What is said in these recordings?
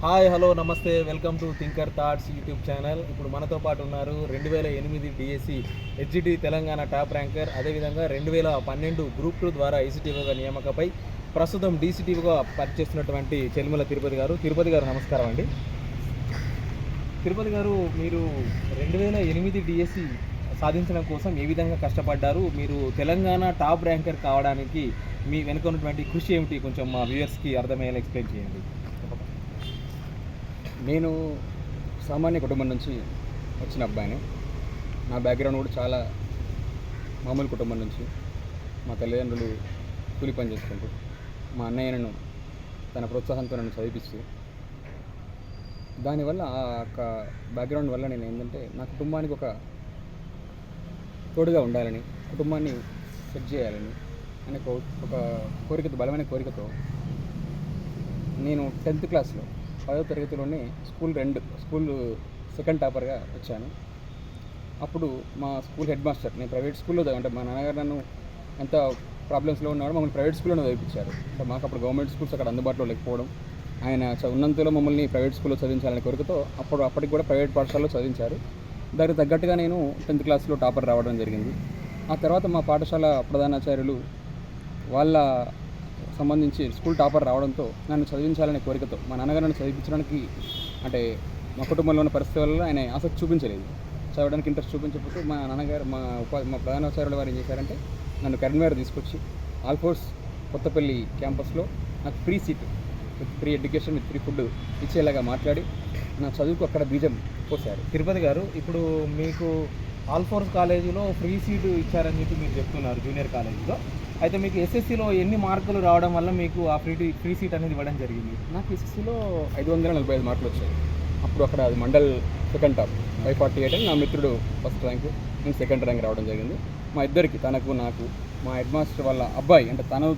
Hi hello నమస్తే welcome to thinker thoughts YouTube channel. ఇప్పుడు మనతో పాటు ఉన్నారు 2008 DSC HGT Telangana top ranker, అదేవిధంగా 2012 గ్రూప్ 2 ద్వారా ఐసిటిఓగా నియామకపై ప్రస్తుతం డీసీటీఓగా పనిచేస్తున్నటువంటి చెల్మల తిరుపతి గారు. తిరుపతి గారు నమస్కారం అండి. తిరుపతి గారు, మీరు 2008 డిఎస్సి సాధించడం కోసం ఏ విధంగా కష్టపడ్డారు? మీరు తెలంగాణ టాప్ ర్యాంకర్ కావడానికి మీ వెనుక ఉన్నటువంటి కృషి ఏమిటి? కొంచెం మా వ్యూవర్స్కి అర్థమయ్యేలా ఎక్స్ప్లెయిన్ చేయండి. నేను సామాన్య కుటుంబం నుంచి వచ్చిన అబ్బాయిని. నా బ్యాక్గ్రౌండ్ కూడా చాలా మామూలు కుటుంబం నుంచి. మా తల్లిదండ్రులు కూలి పని చేసుకుంటూ, మా అన్నయ్య నన్ను తన ప్రోత్సాహంతో నన్ను చదివిస్తూ, దానివల్ల ఆ యొక్క బ్యాక్గ్రౌండ్ వల్ల నేను ఏంటంటే నా కుటుంబానికి ఒక తోడుగా ఉండాలని, కుటుంబాన్ని సెట్ చేయాలని అనే ఒక కోరికతో, బలమైన కోరికతో నేను 10th క్లాస్లో 10వ తరగతిలోనే స్కూల్ సెకండ్ టాపర్గా వచ్చాను. అప్పుడు మా స్కూల్ హెడ్ మాస్టర్, నేను ప్రైవేట్ స్కూల్లో అంటే మా నాన్నగారు నన్ను ఎంత ప్రాబ్లమ్స్లో ఉన్నాడో మమ్మల్ని ప్రైవేట్ స్కూల్లోనే చదివించారు. అంటే మాకు అప్పుడు గవర్నమెంట్ స్కూల్స్ అక్కడ అందుబాటులో లేకపోవడం, ఆయన ఉన్నంతలో మమ్మల్ని ప్రైవేట్ స్కూల్లో చదివించాలనే కోరికతో అప్పటికి కూడా ప్రైవేట్ పాఠశాలలో చదివించారు. దానికి తగ్గట్టుగా నేను 10th క్లాస్లో టాపర్ రావడం జరిగింది. ఆ తర్వాత మా పాఠశాల ప్రధానాచార్యులు వాళ్ళ సంబంధించి స్కూల్ టాపర్ రావడంతో నన్ను చదివించాలనే కోరికతో, మా నాన్నగారు నన్ను చదివించడానికి అంటే మా కుటుంబంలో ఉన్న పరిస్థితి వల్ల ఆయన ఆసక్తి చూపించలేదు, చదవడానికి ఇంట్రెస్ట్ చూపించకపోతే మా నాన్నగారు మా ప్రధానాచార్యుల వారు ఏం చేశారంటే నన్ను కరీంనగర్ తీసుకొచ్చి ఆల్ఫోర్స్ కొత్తపల్లి క్యాంపస్లో నాకు free seat with free education with free food ఇచ్చేలాగా మాట్లాడి నా చదువుకు అక్కడ బీజం పోసారు. తిరుపతి గారు, ఇప్పుడు మీకు ఆల్ఫోర్స్ కాలేజీలో ఫ్రీ సీటు ఇచ్చారని చెప్పి మీరు చెప్తున్నారు, జూనియర్ కాలేజీలో. అయితే మీకు ఎస్ఎస్సిలో ఎన్ని మార్కులు రావడం వల్ల మీకు ఆ ఫ్రీ సీట్ అనేది ఇవ్వడం జరిగింది? నాకు ఎస్ఎస్సిలో 545 మార్కులు వచ్చాయి. అప్పుడు అక్కడ అది మండల్ సెకండ్ టాప్ 548 అని, నా మిత్రుడు ఫస్ట్ ర్యాంక్, నేను సెకండ్ ర్యాంక్ రావడం జరిగింది. మా ఇద్దరికి, తనకు నాకు, మా హెడ్ మాస్టర్ వాళ్ళ అబ్బాయి అంటే తను,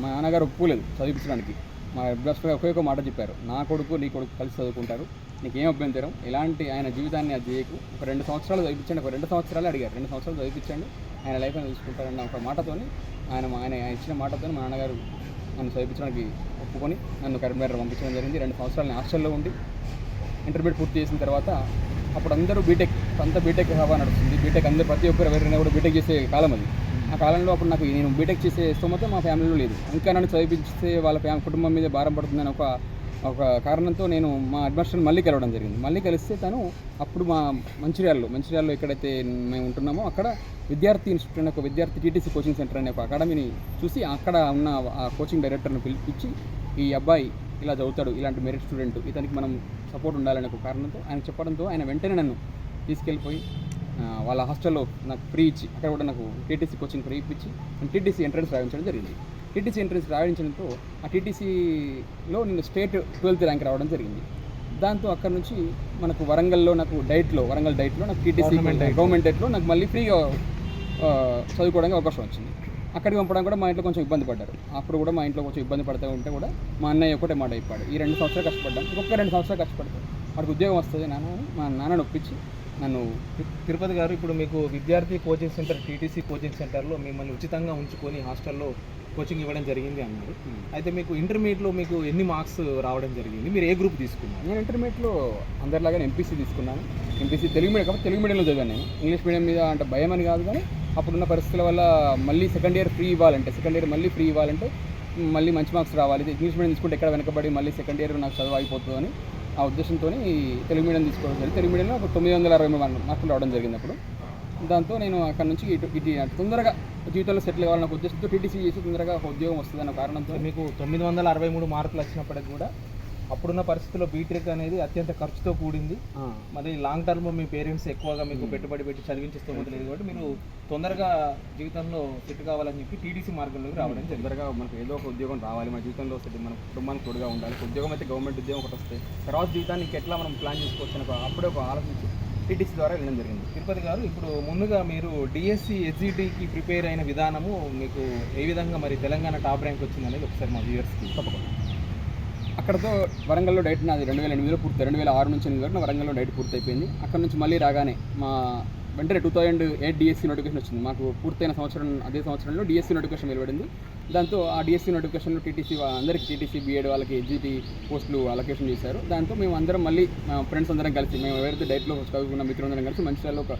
మా నాన్నగారు ఒప్పుకోలేదు చదివించడానికి. మా హెడ్ మాస్టర్ ఒకే మాట చెప్పారు, నా కొడుకు నీ కొడుకు కలిసి చదువుకుంటారు, నీకేం అభ్యంతరం, ఎలాంటి ఆయన జీవితాన్ని అది చేయకు, ఒక 2 సంవత్సరాలు చదివించండి, ఒక 2 సంవత్సరాలు అడిగారు, 2 సంవత్సరాలు చదివించండి, ఆయన లైఫ్ అని చూసుకుంటారన్న ఒక మాటతోని ఆయన ఇచ్చిన మాటతో మా నాన్నగారు నన్ను చదివించడానికి ఒప్పుకొని నన్ను కరీంనగర్ పంపించడం జరిగింది. 2 సంవత్సరాలు హాస్టల్లో ఉండి ఇంటర్మీడియట్ పూర్తి చేసిన తర్వాత, అప్పుడు అందరూ బీటెక్ హవా నడుస్తుంది. బీటెక్ అందరూ ప్రతి ఒక్కరు ఎవరైనా కూడా బీటెక్ చేసే కాలం అది. ఆ కాలంలో అప్పుడు నేను బీటెక్ చేసే స్తోమత మా ఫ్యామిలీలో లేదు. ఇంకా నన్ను చదివిస్తే వాళ్ళ కుటుంబం మీద భారం పడుతుందని ఒక కారణంతో నేను మా అడ్మిషన్ మళ్ళీ కలవడం జరిగింది. మళ్ళీ కలిస్తే తను అప్పుడు మా మంచిర్యాలలో ఎక్కడైతే మేము ఉంటున్నామో అక్కడ విద్యార్థి ఇన్స్టిట్యూట్ అనే ఒక విద్యార్థి టీటీసీ కోచింగ్ సెంటర్ అనే ఒక అకాడమీని చూసి అక్కడ ఉన్న ఆ కోచింగ్ డైరెక్టర్ని పిలిపించి, ఈ అబ్బాయి ఇలా చదువుతాడు, ఇలాంటి మెరిట్ స్టూడెంట్, ఇతనికి మనం సపోర్ట్ ఉండాలనే ఒక కారణంతో ఆయన చెప్పడంతో ఆయన వెంటనే నన్ను తీసుకెళ్ళిపోయి వాళ్ళ హాస్టల్లో నాకు ఫ్రీ ఇచ్చి, అక్కడ కూడా నాకు టీటీసీ కోచింగ్ ఫ్రీ ఇప్పించి టీటీసీ ఎంట్రన్స్ రాయించడం జరిగింది. టీటీసీ ఎంట్రన్స్ రాయించడంతో ఆ టీటీసీలో నేను స్టేట్ 12th ర్యాంక్ రావడం జరిగింది. దాంతో అక్కడ నుంచి మనకు వరంగల్ డైట్లో నాకు టీటీసీ గవర్నమెంట్ డైట్లో నాకు మళ్ళీ ఫ్రీగా చదువుకోవడానికి అవకాశం వచ్చింది. అక్కడికి పంపడం కూడా మా ఇంట్లో కొంచెం ఇబ్బంది పడ్డారు. అప్పుడు కూడా మా ఇంట్లో కొంచెం ఇబ్బంది పడుతూ ఉంటే కూడా మా అన్నయ్య ఒకటే మాట చెప్పాడు, ఈ 2 సంవత్సరాలు కష్టపడ్డాను, ఇంకొక 2 సంవత్సరాలు కష్టపడతాను, వాడికి ఉద్యోగం వస్తుంది నాన్న అని మా నాన్నని ఒప్పించి నన్ను. తిరుపతి గారు, ఇప్పుడు మీకు విద్యార్థి కోచింగ్ సెంటర్ టీటీసీ కోచింగ్ సెంటర్లో మిమ్మల్ని ఉచితంగా ఉంచుకొని హాస్టల్లో కోచింగ్ ఇవ్వడం జరిగింది అన్నారు. అయితే మీకు ఇంటర్మీడియట్లో మీకు ఎన్ని మార్క్స్ రావడం జరిగింది? మీరు ఏ గ్రూప్ తీసుకున్నారు? నేను ఇంటర్మీడియట్లో అందరిలాగానే ఎంపీసీ తీసుకున్నాను. ఎంపీసీ తెలుగు మీడియం కాబట్టి తెలుగు మీడియంలో చదివాను. నేను ఇంగ్లీష్ మీడియం మీద అంటే భయం అని కాదు, కానీ అప్పుడున్న పరిస్థితుల వల్ల మళ్ళీ సెకండ్ ఇయర్ మళ్ళీ ఫ్రీ ఇవ్వాలంటే మళ్ళీ మంచి మార్క్స్ రావాలి, ఇంగ్లీష్ మీడియం తీసుకుంటే ఎక్కడ వెనకబడి మళ్ళీ సెకండ్ ఇయర్ నాకు చదువు అయిపోతుందని ఆ ఉద్దేశంతో తెలుగు మీడియం తీసుకోవడం జరిగింది. తెలుగు మీడియంలో ఒక 963 మార్కులు రావడం జరిగింది అప్పుడు. దాంతో నేను అక్కడ నుంచి ఇటు తొందరగా జీవితంలో సెటిల్ అవ్వాలన్న ఉద్దేశంతో టీటీసీ చేసి తొందరగా ఉద్యోగం వస్తుందన్న కారణంతో. మీకు 963 మార్కులు వచ్చినప్పటికి కూడా అప్పుడున్న పరిస్థితుల్లో బీటెక్ అనేది అత్యంత ఖర్చుతో కూడింది. మరి లాంగ్ టర్మ్ మీ పేరెంట్స్ ఎక్కువగా మీకు పెట్టుబడి పెట్టి చదివించేస్తూ లేదు కాబట్టి మీరు తొందరగా జీవితంలో సెట్ కావాలని చెప్పి టీటీసీ మార్గంలోకి రావడం. తొందరగా మనకు ఏదో ఒక ఉద్యోగం రావాలి, మన జీవితంలో సెట్, మన కుటుంబానికి తోడుగా ఉండాలి. ఉద్యోగం అయితే గవర్నమెంట్ ఉద్యోగం ఒకటి వస్తే తర్వాత జీవితానికి ఎట్లా మనం ప్లాన్ చేసుకోవచ్చు అని అప్పుడే ఒక ఆలోచించి టీటీసీ ద్వారా వెళ్ళడం జరిగింది. తిరుపతి గారు, ఇప్పుడు ముందుగా మీరు డిఎస్సి హెచ్జిటికి ప్రిపేర్ అయిన విధానము మీకు ఏ విధంగా మరి తెలంగాణ టాప్ ర్యాంక్ వచ్చింది అనేది ఒకసారి మా వ్యూవర్స్కి తప్పకుండా. అక్కడతో వరంగల్లో డైట్ నాది 2008లో పూర్తి, 2006 నుంచి 2008 వరకు వరంగల్లో డైట్ పూర్తి అయిపోయింది. అక్కడ నుంచి మళ్ళీ రాగానే మా వెంటనే 2008 డిఎస్సి నోటిఫికేషన్ వచ్చింది. మాకు పూర్తయిన సంవత్సరం, అదే సంవత్సరంలో డిఎస్సి నోటిఫికేషన్ వెలువడింది. దాంతో ఆ డిఎస్సి నోటిఫికేషన్లో టీటీసీ అందరికీ టీటీసీ బీఎడ్ వాళ్ళకి ఎగ్జిటి పోస్టులు అలొకేషన్ చేశారు. దాంతో మేము అందరం మళ్ళీ ఫ్రెండ్స్ అందరం కలిసి మేము ఎవరైతే డైట్లో చదువుకున్న మిత్రులందరం కలిసి మంచిర్యాలలో ఒక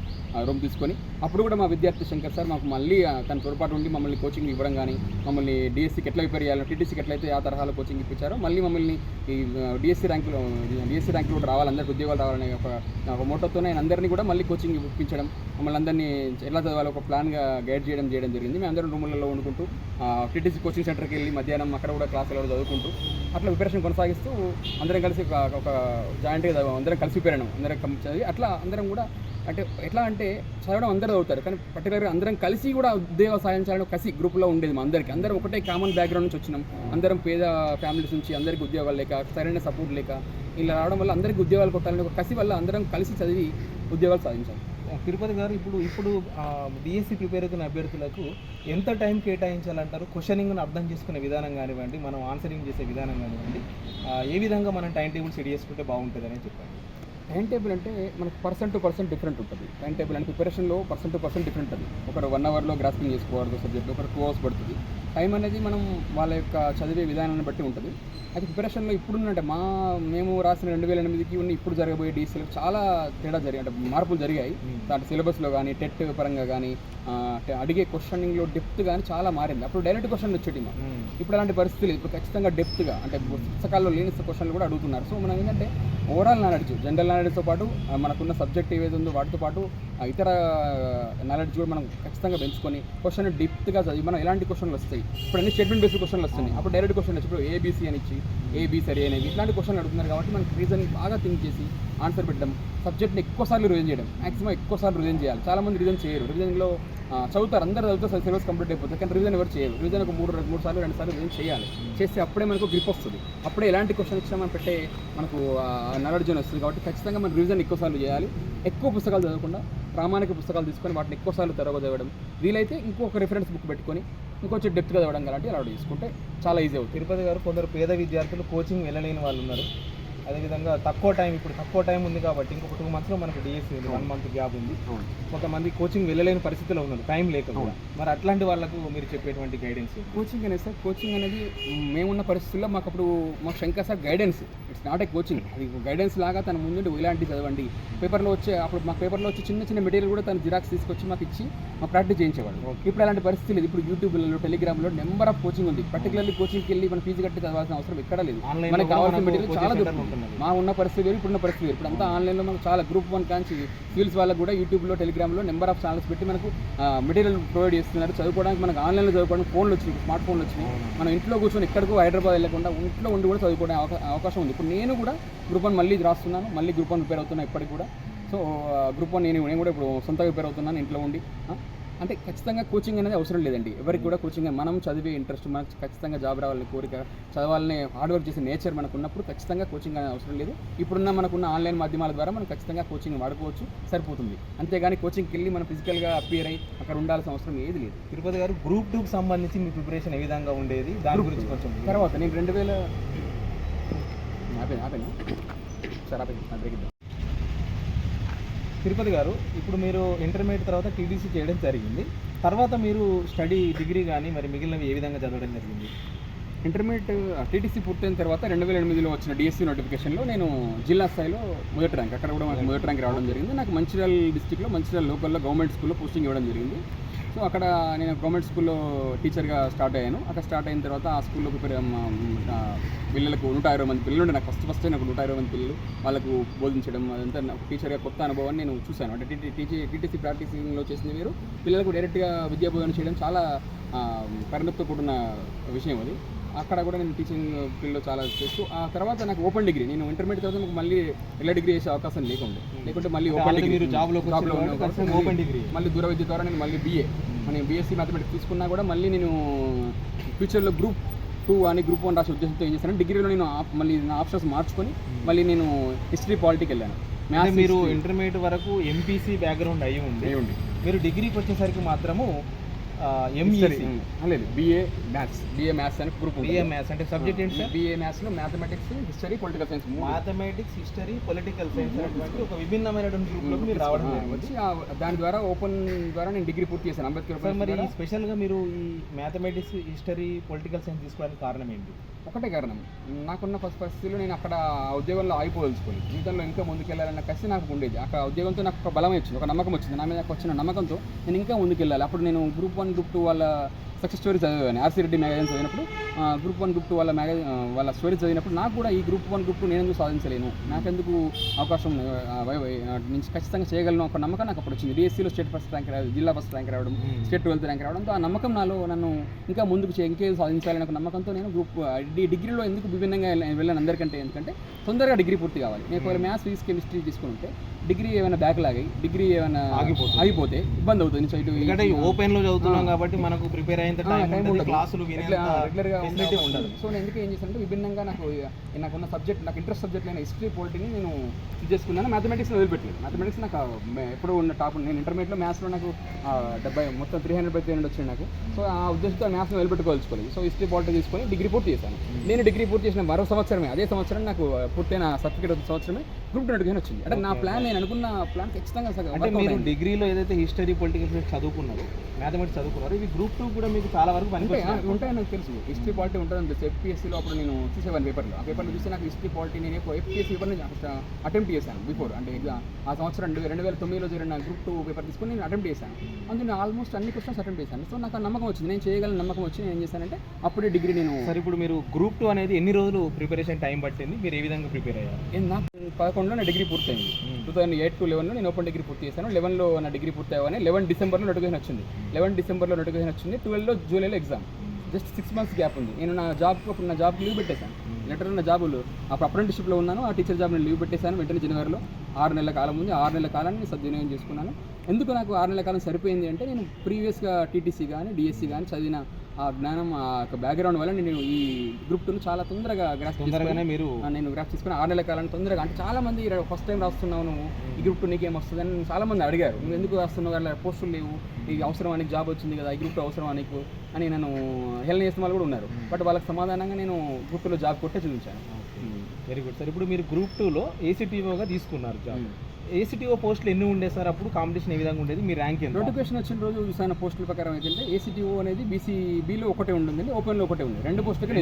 రూమ్ తీసుకొని అప్పుడు కూడా మా విద్యార్థి శంకర్ సార్ మాకు మళ్ళీ తన తోడ్పాటు ఉండి మమ్మల్ని కోచింగ్ ఇవ్వడం కానీ మమ్మల్ని డిఎస్సికి ఎట్లా ప్రిపేర్ చేయాలో టీటీసీకి ఎట్లయితే ఆ తరహాలో కోచింగ్ ఇప్పించారో మళ్ళీ మమ్మల్ని ఈ డిఎస్సి ర్యాంకులో కూడా రావాలి, అందరికి ఉద్యోగాలు రావాలనే ఒక మోటోతోనే ఆయన అందరినీ కూడా మళ్ళీ కోచింగ్ ఇప్పించడం, మమ్మల్ని అందరినీ ఎలా చదవాలో ఒక ప్లాన్గా గైడ్ చేయడం జరిగింది. మేము అందరం రూములలో వండుకుంటూ టీటీసీ కోచింగ్ సెంటర్కి వెళ్ళి మధ్యాహ్నం అక్కడ కూడా క్లాసులు చదువుకుంటూ అట్లా ప్రిపరేషన్ కొనసాగిస్తూ అందరం కలిసి ఒక జాయింట్గా అందరం కలిసి ప్రిపేర్ అందరం చదివి అట్లా అందరం కూడా అంటే ఎట్లా అంటే చదవడం అందరూ చదువుతారు కానీ పర్టికులర్గా అందరం కలిసి కూడా ఉద్యోగాలు సాధించాలని కసి గ్రూప్లో ఉండేది మా అందరం ఒకటే కామన్ బ్యాక్గ్రౌండ్ నుంచి వచ్చినాం. అందరం పేద ఫ్యామిలీస్ నుంచి అందరికీ ఉద్యోగాలు లేక సరైన సపోర్ట్ లేక ఇలా రావడం వల్ల అందరికీ ఉద్యోగాలు కొట్టాలని ఒక కసి వల్ల అందరం కలిసి చదివి ఉద్యోగాలు సాధించాలి. తిరుపతి గారు, ఇప్పుడు డిఎస్సి ప్రిపేర్ అవుతున్న అభ్యర్థులకు ఎంత టైం కేటాయించాలంటారు? క్వశ్చనింగ్ను అర్థం చేసుకునే విధానం కానివ్వండి, మనం ఆన్సరింగ్ చేసే విధానం కానివ్వండి, ఏ విధంగా మనం టైం టేబుల్ సెట్ చేసుకుంటే బాగుంటుందని చెప్పండి. టైం టేబుల్ అంటే మనకు పర్సన్ టు పర్సన్ డిఫరెంట్ ఉంటుంది. టైం టేబుల్ అంటే ప్రిపరేషన్లో పర్సన్ టు పర్సన్ డిఫరెంట్ ఉంటుంది. ఒకరు 1 అవర్లో గ్రాస్పింగ్ చేసుకోవాలి సబ్జెక్ట్, ఒకరు 2 అవర్స్ పడుతుంది. టైం అనేది మనం వాళ్ళ యొక్క చదివే విధానాన్ని బట్టి ఉంటుంది. అయితే ప్రిపరేషన్లో ఇప్పుడున్నంటే మేము రాసిన 2008కి ఉన్న ఇప్పుడు జరగబోయే డిఎస్సీలకు చాలా తేడా అంటే మార్పులు జరిగాయి. దాంట్లో సిలబస్లో కానీ టెట్ పరంగా కానీ అడిగే క్వశ్చనింగ్లో డెప్త్ కానీ చాలా మారింది. అప్పుడు డైరెక్ట్ క్వశ్చన్లు వచ్చేటి ఇప్పుడు అలాంటి పరిస్థితులు ఇప్పుడు ఖచ్చితంగా డెప్త్గా అంటే పుస్తకాల్లో లేని క్వశ్చన్లు కూడా అడుగుతున్నారు. సో మనం ఏంటంటే ఓవరాల్ నాలెడ్జ్, జనరల్ నాలెడ్జ్తో పాటు మనకున్న సబ్జెక్ట్ ఏదైతే ఉందో వాటితో పాటు ఇతర నాలెడ్జ్ కూడా మనం ఖచ్చితంగా పెంచుకొని క్వశ్చన్ డెప్త్గా చదివి మనం ఎలాంటి క్వశ్చన్లు వస్తాయి. ఇప్పుడు అన్ని స్టేట్మెంట్ బేస్డ్ క్వశ్చన్లు వస్తున్నాయి. అప్పుడు డైరెక్ట్ క్వశ్చన్ వచ్చి ఇప్పుడు ఏబీసీ అని ఇచ్చి ఏబీ సరి అనేవి ఇట్లాంటి క్వశ్చన్లు అడుగుతున్నారు. కాబట్టి మనకి రీజన్ బాగా థింక్ చేసి ఆన్సర్ పెట్టడం, సబ్జెక్ట్ని ఎక్కువసార్లు రివిజన్ చేయడం, మాక్సిమం ఎక్కువసార్లు రివిజన్ చేయాలి. చాలామంది రివిజన్ చేయరు. రివిజన్లో చదువుతారు, అందరూ చదువుతారు, సిలబస్ కంప్లీట్ అయిపోతుంది. కానీ రివిజన్ ఎవరు చేయరు. రివిజన్ ఒక 3 సార్లు 2 సార్లు రివిజన్ చేయాలి. చేస్తే అప్పుడే మనకు గ్రిప్ వస్తుంది. అప్పుడే ఎలాంటి క్వశ్చన్ ఇచ్చినా మనం పెట్టే మనకు నాలెడ్జ్ వస్తుంది. కాబట్టి ఖచ్చితంగా మనం రివిజన్ ఎక్కువసార్లు చేయాలి. ఎక్కువ పుస్తకాలు చదవకుండా ప్రామాణిక పుస్తకాలు తీసుకొని వాటిని ఎక్కువసార్లు చదవడం, వీలైతే ఇంకొక రిఫరెన్స్ బుక్ పెట్టుకొని ఇంకొంచెం డెప్త్గా చదవడం అలాంటివి అలవాటు చేసుకుంటే చాలా ఈజీ అవుతుంది. తిరుపతి గారు, కొందరు పేద విద్యార్థులు కోచింగ్ వెళ్ళలేని వాళ్ళు ఉన్నారు. అదేవిధంగా తక్కువ టైం ఉంది కాబట్టి ఇంకొక 2 మంత్స్లో మనకు డిఎస్సీ ఉంది, 1 మంత్ గ్యాప్ ఉంది. కొంతమంది కోచింగ్ వెళ్ళలేని పరిస్థితిలో ఉన్నారు, టైం లేక. మరి అట్లాంటి వాళ్ళకు మీరు చెప్పేటువంటి గైడెన్స్? కోచింగ్ అనేది సార్, కోచింగ్ అనేది మేమున్న పరిస్థితుల్లో మాకు అప్పుడు మాకు Shankar sir guidance, it's not a coaching, అది గైడెన్స్ లాగా తన ముందు ఇలాంటివి చదవండి. పేపర్లో వచ్చే అప్పుడు మా పేపర్లో వచ్చే చిన్న మెటీరియల్ కూడా తను జిరాక్స్ తీసుకొచ్చి మాకు ఇచ్చి మా ప్రాక్టీస్ చేయించేవాడు. ఇప్పుడు అలాంటి పరిస్థితి లేదు. ఇప్పుడు యూట్యూబ్లలో, టెలిగ్రామ్లో నెంబర్ ఆఫ్ కోచింగ్ ఉంది. పర్టికులర్లీ కోచింగ్కి వెళ్ళి మనం ఫీజు కట్టి చదవాల్సిన అవసరం ఎక్కడ లేదు. మనకి కావాల్సిన మెటీరియల్ చాలా దొరుకుతుంది. మా ఉన్న పరిస్థితి వేరు, ఇప్పుడున్న పరిస్థితి వేరు. ఇప్పుడు అంతా ఆన్లైన్లో మనకు చాలా గ్రూప్ 1 కాంచి సివిల్స్ వాళ్ళకు కూడా యూట్యూబ్లో, టెలిగ్రామ్లో నెంబర్ ఆఫ్ ఛానల్స్ పెట్టి మనకు మెటీరియల్ ప్రొవైడ్ చేస్తున్నారు. చదువుకోవడానికి మనకు ఆన్లైన్లో చదువుకోవడానికి ఫోన్లు వచ్చినాయి, స్మార్ట్ ఫోన్లు వచ్చినాయి. మనం ఇంట్లో కూర్చొని ఎక్కడికో హైదరాబాద్ వెళ్ళకుండా ఇంట్లో ఉండి కూడా చదువుకోవడానికి అవకాశం ఉంది. ఇప్పుడు నేను కూడా గ్రూప్ 1 మళ్ళీ రాస్తున్నాను, మళ్ళీ గ్రూప్ 1 ప్రిపేర్ అవుతున్నాను ఇప్పటికి కూడా. సో గ్రూప్ 1 నేను కూడా ఇప్పుడు సొంతంగా ప్రిపేర్ అవుతున్నాను ఇంట్లో ఉండి. అంటే ఖచ్చితంగా కోచింగ్ అనేది అవసరం లేదండి ఎవరికి కూడా. కోచింగ్ మనం చదివే ఇంట్రెస్ట్, మనకు ఖచ్చితంగా జాబ్ రావాలని కోరిక, చదవాలని హార్డ్ వర్క్ చేసే నేచర్ మనకు ఉన్నప్పుడు ఖచ్చితంగా కోచింగ్ అనేది అవసరం లేదు. ఇప్పుడున్న మనకున్న ఆన్లైన్ మాధ్యమాల ద్వారా మనం ఖచ్చితంగా కోచింగ్ వాడుకోవచ్చు, సరిపోతుంది. అంతేగాని కోచింగ్కి వెళ్ళి మనం ఫిజికల్గా అపియర్ అయ్యి అక్కడ ఉండాల్సిన అవసరం ఏది లేదు. తిరుపతి గారు, గ్రూప్ 2కి సంబంధించి మీ ప్రిపరేషన్ ఏ విధంగా ఉండేది, దాని గురించి కొంచెం తర్వాత నేను 2000 తిరుపతి గారు, ఇప్పుడు మీరు ఇంటర్మీడియట్ తర్వాత టీడీసీ చేయడం జరిగింది. తర్వాత మీరు డిగ్రీ కానీ మరి మిగిలినవి ఏ విధంగా చదవడం జరిగింది? ఇంటర్మీడియట్ టీటీసీ పూర్తయిన తర్వాత 2008లో వచ్చిన డిఎస్సీ నోటిఫికేషన్లో నేను జిల్లా స్థాయిలో మొదటి ర్యాంక్, అక్కడ కూడా మనకు మొదటి ర్యాంక్ రావడం జరిగింది. నాకు మంచిర్యాల డిస్టిక్లో మంచిర్యాల లోకల్లో గవర్నమెంట్ స్కూల్లో పోస్టింగ్ ఇవ్వడం జరిగింది. సో అక్కడ నేను గవర్నమెంట్ స్కూల్లో టీచర్గా స్టార్ట్ అయ్యాను. అక్కడ స్టార్ట్ అయిన తర్వాత ఆ స్కూల్లో పిల్లలకు 120 మంది పిల్లలు ఉండే. నాకు ఫస్ట్ నాకు 120 మంది పిల్లలు, వాళ్ళకు బోధించడం అదంతా నాకు టీచర్గా కొత్త అనుభవాన్ని నేను చూశాను. అంటే టీటీసీ ప్రాక్టీసింగ్లో చేసింది వేరు, పిల్లలకు డైరెక్ట్గా విద్యా బోధన చేయడం చాలా పరిణతితో కూడిన విషయం అది. అక్కడ కూడా నేను టీచింగ్ ఫీల్డ్లో చాలా చేస్తూ ఆ తర్వాత నాకు ఓపెన్ డిగ్రీ, నేను ఇంటర్మీడియట్ తర్వాత నాకు మళ్ళీ ఎలా డిగ్రీ చేసే అవకాశం లేకుంటే మళ్ళీ ఓపెన్ డిగ్రీ జాబ్లో ఓపెన్ డిగ్రీ మళ్ళీ దూర విద్య ద్వారా నేను మళ్ళీ నేను బీఎస్సీ మ్యాథమెటిక్స్ తీసుకున్నా కూడా మళ్ళీ నేను ఫ్యూచర్లో గ్రూప్ 2 అని గ్రూప్ 1 రాసే ఉద్దేశంతో ఏం చేశాను, డిగ్రీలో నేను మళ్ళీ నా ఆప్షన్స్ మార్చుకొని మళ్ళీ నేను హిస్టరీ పాలిటీకి వెళ్ళాను. మీరు ఇంటర్మీడియట్ వరకు ఎంపీసీ బ్యాక్గ్రౌండ్ అయ్యి ఉండి మీరు డిగ్రీకి వచ్చేసరికి మాత్రము ఎంఈసి లేదు BA మ్యాథ్స్ అని గ్రూప్ బిఏ మ్యాథ్స్ అంటే సబ్జెక్ట్ ఏంటి సార్? BA మ్యాథ్స్లో mathematics, history, political science mathematics, history, political science అనేటువంటి ఒక విభిన్నమైనటువంటి గ్రూప్లోకి మీరు రావడం జరిగింది. వచ్చి దాని ద్వారా ఓపెన్ ద్వారా నేను డిగ్రీ పూర్తి చేశాను అంబేద్కర్ సార్ మరి ద్వారా. స్పెషల్గా మీరు ఈ మ్యాథమెటిక్స్, హిస్టరీ, పొలిటికల్ సైన్స్ తీసుకోవడానికి కారణం ఏంటి? ఒకటే కారణం, నాకున్న పరిస్థితుల్లో నేను అక్కడ ఆ ఉద్యోగంలో ఆగిపోదలుచుకోలేదు. జీవితంలో ఇంకా ముందుకెళ్ళాలన్న కసి నాకు ఉండేది. అక్కడ ఉద్యోగంతో నాకు ఒక బలం వచ్చింది, ఒక నమ్మకం వచ్చింది. నా మీద వచ్చిన నమ్మకంతో నేను ఇంకా ముందుకెళ్ళాలి. అప్పుడు నేను గ్రూప్ 1, గ్రూప్ 2 వాళ్ళ సక్సెస్ స్టోరీ చదివాను. ఆర్సీ రెడ్డి మ్యాగజైన్ చదివినప్పుడు గ్రూప్ 1, గ్రూప్ 2 వాళ్ళ స్టోరీ చదివినప్పుడు నాకు కూడా ఈ గ్రూప్ 1, గ్రూప్ 2 నేను ఎందుకు సాధించలేను, నాకెందుకు అవకాశం నుంచి ఖచ్చితంగా చేయగలను ఒక నమ్మకం నాకు అప్పుడు వచ్చింది. డిఎస్సీలో స్టేట్ ఫస్ట్ ర్యాంక్ రావడం, జిల్లా ఫస్ట్ ర్యాంక్ రావడం, స్టేట్ 12th ర్యాంక్ రావడంతో ఆ నమ్మకం నాలో నన్ను ఇంకా ముందుకు ఇంకేదో సాధించాలని ఒక నమ్మకంతో నేను డిగ్రీలో ఎందుకు విభిన్నంగా వెళ్ళాను అందరికంటే. ఎందుకంటే తొందరగా డిగ్రీ పూర్తి కావాలి. నేను ఒకవేళ మ్యాథ్స్, ఫిజిక్స్, కెమిస్ట్రీ తీసుకుంటే డిగ్రీ ఏమైనా బ్యాక్ లాగి డిగ్రీ ఏమైనా ఆగిపోతే ఇబ్బంది అవుతుంది. ఎందుకంటే ఓపెన్ లో చదువుతున్నాం కాబట్టి మనకు ప్రిపేర్ అయిన టైం ఉండదు, క్లాసులు రెగ్యులర్గా ఉండదు. సో నేను ఎందుకు ఏం చేశానంటే విభిన్నంగా నాకున్న సబ్జెక్ట్, నాకు ఇంట్రెస్ట్ సబ్జెక్ట్ అయిన హిస్టరీ, పొలిటీని నేను ఇది చేసుకున్నాను. మ్యాథమెటిక్స్ వదిలిపెట్టలేదు. మ్యాథమెటిక్స్ నాకు ఎప్పుడు ఉన్న టాప్. నేను ఇంటర్మీడియట్లో మ్యాథ్స్లో నాకు 70 మొత్తం 300 వచ్చింది నాకు. సో ఆ ఉద్దేశంతో మ్యాథ్స్ని వదిలిపెట్టుకోవాల్సుకోలేదు. సో హిస్టరీ, పొలిటీ తీసుకొని డిగ్రీ పూర్తి చేశాను. నేను డిగ్రీ పూర్తి చేసిన మరో సంవత్సరమే, అదే సంవత్సరం నాకు పూర్తయిన సర్టిఫికేట్ సంవత్సరమే గ్రూప్ 2 వచ్చింది. అంటే నా ప్లాన్, నేను అనుకున్న ప్లాన్ ఖచ్చితంగా అంటే మీరు డిగ్రీలో ఏదైతే హిస్టరీ, పొలిటికల్ సైన్స్ చదువుకున్నారు, మ్యాథమెటిక్స్ చదువుకున్నారు, ఇవి గ్రూప్ 2 కూడా మీకు చాలా వరకు ఉంటాయని నాకు తెలుసు. హిస్టరీ, పాలిటీ ఉంటుందని తెలుసు. FPSCలో అప్పుడు నేను చూసేవాను పేపర్లో. ఆ పేపర్లో చూసి నాకు హిస్టరీ, పాలిటీ నేను FPSC పేపర్ అటెంప్ట్ చేశాను బిఫోర్. అంటే ఆ సంవత్సరం 2009లో జరిగిన గ్రూప్ 2 పేపర్ తీసుకొని నేను అటెంప్ట్ చేశాను. అందులో ఆల్మోస్ట్ అన్ని క్వశ్చన్స్ అటెంప్ట్ చేశాను. సో నాకు ఆ నమ్మకం వచ్చింది, నేను చేయగలను నమ్మకం వచ్చి నేను ఏం చేశానంటే అప్పుడే డిగ్రీ నేను. సరే, ఇప్పుడు మీరు గ్రూప్ 2 అనేది ఎన్ని రోజులు ప్రిపరేషన్ టైం పట్టింది, మీరు ఏ విధంగా ప్రిపేర్ అయ్యారు? నాకు 11లో నా డిగ్రీ పూర్తయింది. 2008 to 11లో నేను ఓపెన్ డిగ్రీ పూర్తి చేశాను. 11లో నా డిగ్రీ పూర్తి అవ్వగానే 11 డిసెంబర్లో నోటిఫికేషన్ వచ్చింది. 12 జూలైలో ఎగ్జామ్. జస్ట్ 6 months గ్యాప్ ఉంది. నేను నా జాబ్కి లీవ్ పెట్టేశాను. లెటర్ ఉన్న జాబులు అప్పుడు అప్రెంటిస్షిప్లో ఉన్నాను. ఆ టీచర్ జాబ్ నేను లీవ్ పెట్టేశాను. వెంటనే జనవరిలో 6 నెలల కాలం ఉంది. 6 నెలల కాలాన్ని సద్వినియోగం చేసుకున్నాను. ఎందుకు నాకు 6 నెలల కాలం సరిపోయింది అంటే నేను ప్రీవియస్గా టీటీసీ కానీ డిఎస్సి కానీ చదివిన ఆ జ్ఞానం, ఆ యొక్క బ్యాక్గ్రౌండ్ వల్ల నేను ఈ గ్రూప్ 2 చాలా తొందరగా గ్రాఫ్ చేసుకుని 6 నెలల కాలం తొందరగా. అంటే చాలామంది ఫస్ట్ టైం రాస్తున్నావు నువ్వు, ఈ గ్రూప్ 2 నీకేం వస్తుంది అని చాలామంది అడిగారు. నువ్వు ఎందుకు రాస్తున్నావు, అలా పోస్టులు లేవు, ఈ అవసరమానికి జాబ్ వచ్చింది కదా, ఈ గ్రూప్ 2 అవసరమానికి అని నన్ను హెల్ప్ చేసిన వాళ్ళు కూడా ఉన్నారు. బట్ వాళ్ళకి సమాధానంగా నేను గ్రూప్ 2లో జాబ్ కొట్టే చూపించాను. Very good sir. ఇప్పుడు మీరు గ్రూప్ 2లో ఏసీటీఓగా తీసుకున్నారు జాబ్. ఏసీటీఓ పోస్టులు ఎన్ని ఉండే సార్? అప్పుడు కాంపిటీషన్ ఏ విధంగా ఉండేది, మీ ర్యాంక్ ఎంత? నోటిఫికేషన్ వచ్చిన రోజు చూసిన పోస్టుల ప్రకారం ఏంటంటే ఏసీటీఓ అనేది బీసీబీలో ఒకటే ఉంటుంది, ఓపెన్లో ఒకటే ఉంది. రెండు పోస్టులు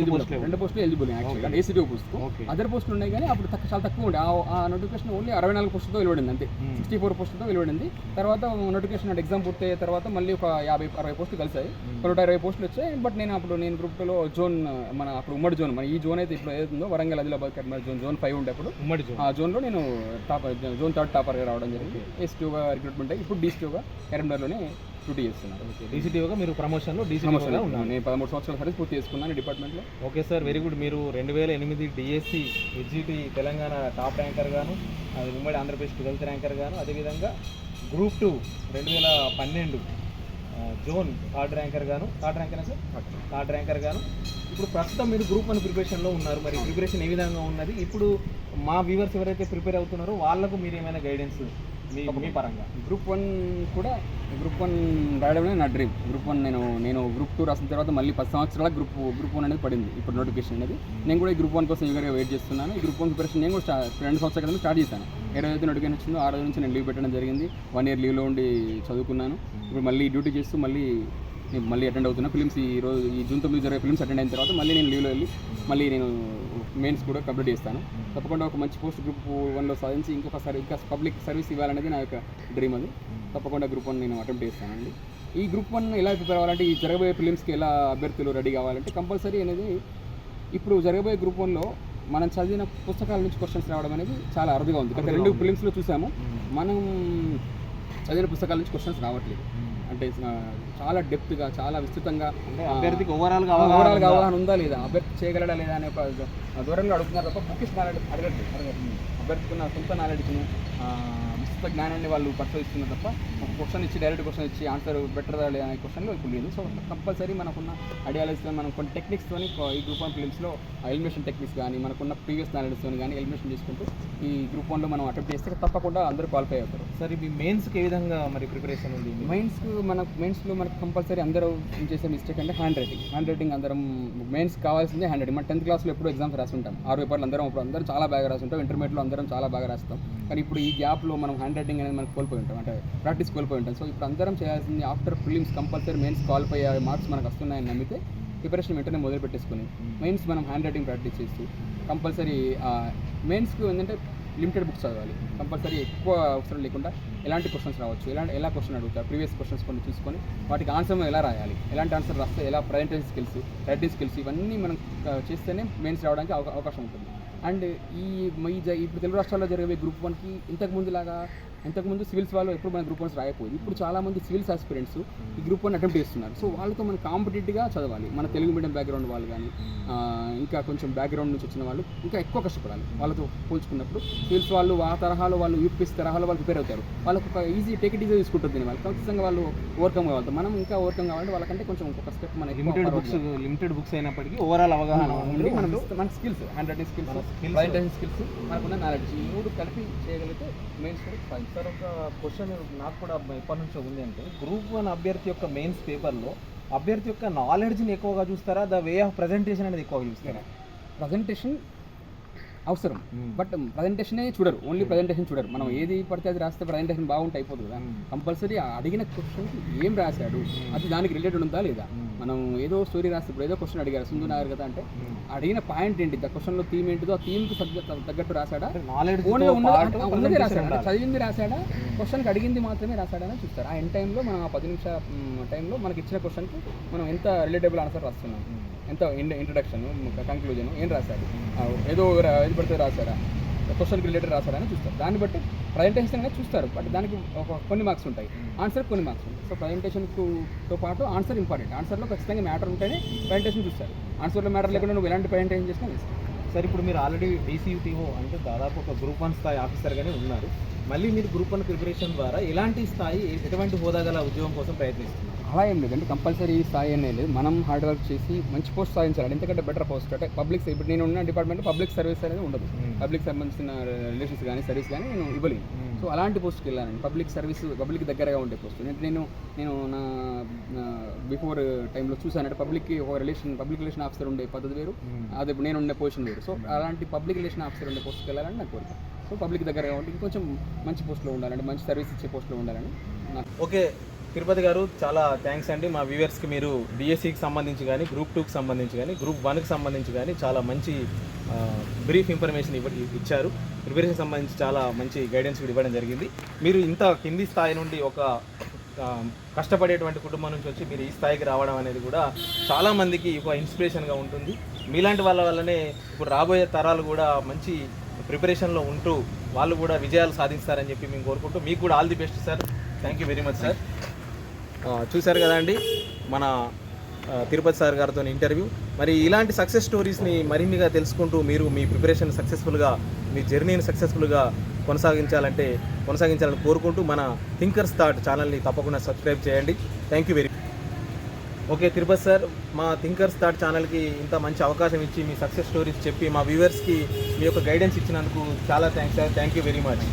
ఎలిజిబుల్ యాక్చువల్గా ఏసీటీఓ పోస్టు. అదర్ పోస్టులు ఉన్నాయి కానీ అప్పుడు చాలా తక్కువ ఉండే. ఆ నోటిఫికేషన్ ఓన్లీ 64 పోస్టులతో వెలువడింది, అంతే. 64 పోస్టులతో వెలువడింది. తర్వాత నోటిఫికేషన్ ఎగ్జామ్ పూర్తి అయ్యే తర్వాత మళ్ళీ ఒక 50-60 పోస్టులు కలిసాయి, 120 పోస్టులు వచ్చాయి. బట్ నేను గ్రూప్ 2లో జోన్, మన అప్పుడు ఉమ్మడి జోన్, మన ఈ జోన్ అయితే ఇప్పుడు ఏదైతుందో వరంగల్, ఆదిలాబాద్, కర్నూలు జోన్ 5 ఉండే అప్పుడు ఉమ్మడి జోన్. ఆ జోన్లో నేను జోన్ 3rd టాపర్గా రావడం జరిగింది. ఏసీటీఓగా రిక్రూట్మెంట్ అయ్యి ఇప్పుడు డీసీటీఓగా కరీంనగర్లోనే డ్యూటీ చేస్తున్నాను. డీసీటీఓగా మీరు ప్రమోషన్లో డీసీటీఓగా ఉన్నారు. నేను 13 సంవత్సరాల సర్వీస్ పూర్తి చేసుకున్నాను డిపార్ట్మెంట్లో. Okay sir, very good. మీరు 2008 DSC HGT Telangana top ranker గాను, అది ఉమ్మడి ఆంధ్రప్రదేశ్ 12th ర్యాంకర్ గాను, అదేవిధంగా గ్రూప్ 2 2012 జోన్ 3rd ర్యాంకర్ గాను. 3rd ranker sir, 3rd ranker గాను. ఇప్పుడు ప్రస్తుతం మీరు గ్రూప్ 1 ప్రిపరేషన్లో ఉన్నారు. మరి ప్రిపరేషన్ ఏ విధంగా ఉన్నది? ఇప్పుడు మా వ్యూవర్స్ ఎవరైతే ప్రిపేర్ అవుతున్నారో వాళ్ళకు మీరు ఏమైనా గైడెన్స్ మీ పరంగా? గ్రూప్ 1 రాయడమే నా డ్రీమ్. గ్రూప్ 1 నేను గ్రూప్ 2 రాసిన తర్వాత మళ్ళీ 10 సంవత్సరాల గ్రూప్ 1 అనేది పడింది ఇప్పుడు నోటిఫికేషన్ అనేది. నేను కూడా ఈ గ్రూప్ 1 కోసం ఈగర్గా వెయిట్ చేస్తున్నాను. ఈ గ్రూప్ 1 ప్రిపరేషన్ నేను కూడా 2 సంవత్సరాల క్రితం స్టార్ట్ చేశాను. ఏదైతే నోటిఫికేషన్ వచ్చిందో ఆ రోజు నుంచి నేను లీవ్ పెట్టడం జరిగింది. 1 year లీవ్లో ఉండి చదువుకున్నాను. ఇప్పుడు మళ్ళీ డ్యూటీ చేస్తూ మళ్ళీ అటెండ్ అవుతున్నా. ఫిలిమ్స్ ఈ జూన్ 9 జరిగే ఫిలిమ్స్ అటెండ్ అయిన తర్వాత మళ్ళీ నేను లీవ్లో వెళ్ళి మళ్ళీ నేను మెయిన్స్ కూడా కంప్లీట్ చేస్తాను. తప్పకుండా ఒక మంచి పోస్ట్ గ్రూప్ 1లో సాధించి ఇంకా పబ్లిక్ సర్వీస్ ఇవ్వాలనేది నా యొక్క డ్రీమ్. అది తప్పకుండా గ్రూప్ 1 నేను అటెంప్ట్ చేస్తానండి. ఈ గ్రూప్ 1 ఎలా ప్రిపేర్ అవ్వాలంటే, ఈ జరగబోయే ఫిలిమ్స్కి ఎలా అభ్యర్థులు రెడీ కావాలంటే కంపల్సరీ అనేది ఇప్పుడు జరగబోయే గ్రూప్ 1లో మనం చదివిన పుస్తకాల నుంచి క్వశ్చన్స్ రావడం అనేది చాలా అరుదుగా ఉంది. గత 2 ఫిలిమ్స్లో చూసాము, మనం చదివిన పుస్తకాల నుంచి క్వశ్చన్స్ రావట్లేదు. అంటే చాలా డెప్త్గా, చాలా విస్తృతంగా అభ్యర్థికి ఓవరాల్గా అవగాహన ఉందా లేదా, అభ్యర్థి చేయగలడా లేదా అనే ఒక దూరంలో అడుగుతున్నారు తప్ప బుకిష్ నాలెడ్జ్ అడగట్లేదు. అభ్యర్థికున్న సొంత నాలెడ్జ్ను, శాస్త్ర జ్ఞానాన్ని వాళ్ళు పరిశోధిస్తున్నారు తప్ప ఒక క్వశ్చన్ ఇచ్చి డైరెక్ట్ క్వశ్చన్ ఇచ్చి ఆన్సర్ బెటర్ అనే క్వశ్చన్లో ఇప్పుడు లేదు. సో కంపల్సరీ మనకున్న ఐడియాలజీతో మనం కొన్ని టెక్నిక్స్తోని ఈ గ్రూప్ 1 ఫిలిమ్స్లో ఎలిమినేషన్ టెక్నిక్స్ కానీ మనకున్న ప్రీవియస్ నాలెడ్జ్తో కానీ ఎలిమినేషన్ చేసుకుంటూ ఈ గ్రూప్ 1లో మనం అటెంప్ట్ చేస్తే తప్పకుండా అందరూ క్వాలిఫై అవుతారు. సార్ ఇవి మెయిన్స్కి ఏ విధంగా మరి ప్రిపరేషన్ ఉంది? మెయిన్స్లో మనకు కంపల్సరీ అందరూ చేసే మిస్టేక్ అంటే హ్యాండ్ రైటింగ్ అందరం మెయిన్స్ కావాల్సిందే హ్యాండ్ రైటింగ్. మన 10th క్లాస్లో ఎప్పుడు ఎగ్జామ్స్ రాస్తుంటాం 6 పేపర్లు అందరం చాలా బాగా రాస్తుంటాం. ఇంటర్మీడియట్లో అందరం చాలా బాగా రాస్తాం. కానీ ఇప్పుడు ఈ గ్యాప్లో మనం హ్యాండ్ రైటింగ్ అనేది మనం కోల్పోయి ఉంటాం, అంటే ప్రాక్టీస్ కోల్పోయి ఉంటాం. సో ఇప్పుడు అందరం చేయాల్సింది after prelims compulsory mains qualify అయ్యే మార్క్స్ మనకు వస్తున్నాయని నమ్మితే ప్రిపరేషన్ వెంటనే మొదలు పెట్టేసుకుని మెయిన్స్ మనం హ్యాండ్ రైటింగ్ ప్రాక్టీస్ చేస్తూ కంపల్సరీ మెయిన్స్కి ఏంటంటే లిమిటెడ్ బుక్స్ చదవాలి. కంపల్సరీ ఎక్కువ అవసరం లేకుండా ఎలాంటి క్వశ్చన్స్ రావచ్చు, ఎలా క్వశ్చన్ అడుగుతారు, ప్రీవియస్ క్వశ్చన్స్ కొన్ని చూసుకొని వాటికి ఆన్సర్ ఎలా రాయాలి, ఎలాంటి ఆన్సర్ రాస్తే ఎలా ప్రజెంటేషన్ స్కిల్స్, రైటింగ్ స్కిల్స్ ఇవన్నీ మనం చేస్తేనే మెయిన్స్ రావడానికి అవకాశం ఉంటుంది. అండ్ ఇప్పుడు తెలుగు రాష్ట్రాల్లో జరిగే గ్రూప్ 1కి ఇంతకుముందు సివిల్స్ వాళ్ళు ఎప్పుడు మన గ్రూప్ 1 రాయకపోయింది. ఇప్పుడు చాలామంది సివిల్స్ ఆస్పిరెంట్స్ ఈ గ్రూప్ 1 అటెంప్ట్ చేస్తున్నారు. సో వాళ్ళతో మనం కాంపిటేటివ్గా చదవాలి. మన తెలుగు మీడియం బ్యాక్గ్రౌండ్ వాళ్ళు కానీ ఇంకా కొంచెం బ్యాక్గ్రౌండ్ నుంచి వచ్చిన వాళ్ళు ఇంకా ఎక్కువ కష్టపడాలి. వాళ్ళతో పోల్చుకున్నప్పుడు సివిల్స్ వాళ్ళు ఆ తరహాలో వాళ్ళు యూపీఎస్ తరహాలో వాళ్ళు ప్రిపేర్ అవుతారు. వాళ్ళకు ఒక ఈజీ తీసుకుంటుంది. వాళ్ళు ఖచ్చితంగా వాళ్ళు ఓవర్కమ్ కావాలి. మనం ఇంకా ఓవర్కమ్ కావాలంటే వాళ్ళకంటే కొంచెం ఒక స్టెప్ మనకి లిమిటెడ్ బుక్స్ అయినప్పటికీ ఓవరాల్ అవగాహన ఉండి మన skills, hand writing skills, presentation skills, మనకున్న నాలెడ్జ్ ఈ 3 కలిపి చేయగలిగితే మెయిన్స్ కూడా. సార్ ఒక క్వశ్చన్ నాకు కూడా ఎప్పటి నుంచో ఉంది అంటే గ్రూప్ 1 అభ్యర్థి యొక్క మెయిన్స్ పేపర్లో అభ్యర్థి యొక్క నాలెడ్జ్ని ఎక్కువగా చూస్తారా, ద వే ఆఫ్ ప్రజెంటేషన్ అనేది ఎక్కువగా చూస్తారా? ప్రజెంటేషన్ అవసరం, బట్ ప్రజెంటేషనే చూడరు. ఓన్లీ ప్రజెంటేషన్ చూడరు. మనం ఏది పడితే అది రాస్తే ప్రజెంటేషన్ బాగుంటే అయిపోతుంది కదా. కంపల్సరీ అడిగిన క్వశ్చన్కి ఏం రాశాడు, అది దానికి రిలేటెడ్ ఉందా లేదా. మనం ఏదో స్టోరీ రాస్తే ఇప్పుడు ఏదో క్వశ్చన్ అడిగారు సింధు నాగర్ కదా అంటే అడిగిన పాయింట్ ఏంటి, ఆ క్వశ్చన్లో థీమ్ ఏంటిదో ఆ థీమ్కి తగ్గట్టు రాశాడా, ఉన్నదే రాశాడా, చదివింది రాశాడా, క్వశ్చన్కి అడిగింది మాత్రమే రాశాడని చూస్తారు. ఆ ఎండ్ టైంలో మనం ఆ 10 నిమిషాల టైంలో మనకి ఇచ్చిన క్వశ్చన్కి మనం ఎంత రిలేటబుల్ ఆన్సర్ రాస్తున్నాం, ఎంత ఇంట్రడక్షన్, కంక్లూజన్ ఏం రాశాడు, ఏదో ఏది పడితే రాశాడా, క్వశ్చన్కి రిలేటెడ్ రాశాడా అని చూస్తారు. దాన్ని బట్టి ప్రజెంటేషన్ అనేది చూస్తారు. బట్ దానికి కొన్ని మార్క్స్ ఉంటాయి, ఆన్సర్ కొన్ని మార్క్స్ ఉంటాయి. సో ప్రజెంటేషన్తో పాటు ఆన్సర్ ఇంపార్టెంట్. ఆన్సర్లో ఖచ్చితంగా మ్యాటర్ ఉంటేనే ప్రజెంటేషన్ చూస్తారు. ఆన్సర్లో మ్యాటర్ లేకుండా నువ్వు ఎలాంటి ప్రజెంటేషన్ చేసినా వేస్తావు. సార్ ఇప్పుడు మీరు ఆల్రెడీ డీసీయూటీఓ అంటే దాదాపు ఒక గ్రూప్ 1 స్థాయి ఆఫీసర్గానే ఉన్నారు. మళ్ళీ మీరు గ్రూప్ 1 ప్రిపరేషన్ ద్వారా ఎలాంటి స్థాయి, ఎటువంటి హోదా గల ఉద్యోగం కోసం ప్రయత్నిస్తున్నారు? అలా ఏం లేదంటే కంపల్సరీ స్థాయి అనేది లేదు. మనం హార్డ్ వర్క్ చేసి మంచి పోస్ట్ సాధించాలి. ఎందుకంటే బెటర్ పోస్ట్ అంటే పబ్లిక్, ఇప్పుడు నేను ఉన్న డిపార్ట్మెంట్ పబ్లిక్ సర్వీస్ అనేది ఉండదు. పబ్లిక్ సంబంధించిన రిలేషన్స్ కానీ సర్వీస్ కానీ నేను ఇవ్వలేను. సో అలాంటి పోస్ట్కి వెళ్ళానండి. పబ్లిక్ సర్వీస్, పబ్లిక్ దగ్గరగా ఉండే పోస్ట్. నేను నా బిఫోర్ టైంలో చూసానంటే పబ్లిక్ రిలేషన్ ఆఫీసర్ ఉండే పద్ధతి వేరు, అది నేను ఉండే పొజిషన్ వేరు. సో అలాంటి పబ్లిక్ రిలేషన్ ఆఫీసర్ ఉండే పోస్ట్కి వెళ్ళాలని నాకు కోరిక. సో పబ్లిక్ దగ్గరగా ఉండి ఇంకొంచెం మంచి పోస్ట్లో ఉండాలంటే, మంచి సర్వీస్ ఇచ్చే పోస్ట్లో ఉండాలని నాకు. ఓకే తిరుపతి గారు, చాలా థ్యాంక్స్ అండి. మా వ్యూవర్స్కి మీరు డిఎస్సికి సంబంధించి కానీ, గ్రూప్ 2కి సంబంధించి కానీ, గ్రూప్ 1కి సంబంధించి కానీ చాలా మంచి బ్రీఫ్ ఇన్ఫర్మేషన్ ఇచ్చారు. ప్రిపరేషన్ సంబంధించి చాలా మంచి గైడెన్స్ కూడా ఇవ్వడం జరిగింది. మీరు ఇంత కింది స్థాయి నుండి ఒక కష్టపడేటువంటి కుటుంబం నుంచి వచ్చి మీరు ఈ స్థాయికి రావడం అనేది కూడా చాలామందికి ఒక ఇన్స్పిరేషన్గా ఉంటుంది. మీలాంటి వాళ్ళ వల్లనే ఇప్పుడు రాబోయే తరాలు కూడా మంచి ప్రిపరేషన్లో ఉంటూ వాళ్ళు కూడా విజయాలు సాధిస్తారని చెప్పి మేము కోరుకుంటూ మీకు కూడా all the best sir. Thank you very much sir. చూశారు కదండి మన తిరుపతి సార్ గారితో ఇంటర్వ్యూ. మరి ఇలాంటి సక్సెస్ స్టోరీస్ని మరిన్నిగా తెలుసుకుంటూ మీరు మీ ప్రిపరేషన్ సక్సెస్ఫుల్గా, మీ జర్నీని సక్సెస్ఫుల్గా కొనసాగించాలని కోరుకుంటూ మన థింకర్స్ థాట్ ఛానల్ని తప్పకుండా సబ్స్క్రైబ్ చేయండి. Thank you very much. Okay Tirupati sir, మా థింకర్స్ థాట్ ఛానల్కి ఇంత మంచి అవకాశం ఇచ్చి మీ సక్సెస్ స్టోరీస్ చెప్పి మా వ్యూవర్స్కి మీ యొక్క గైడెన్స్ ఇచ్చినందుకు చాలా thanks sir. Thank you very much.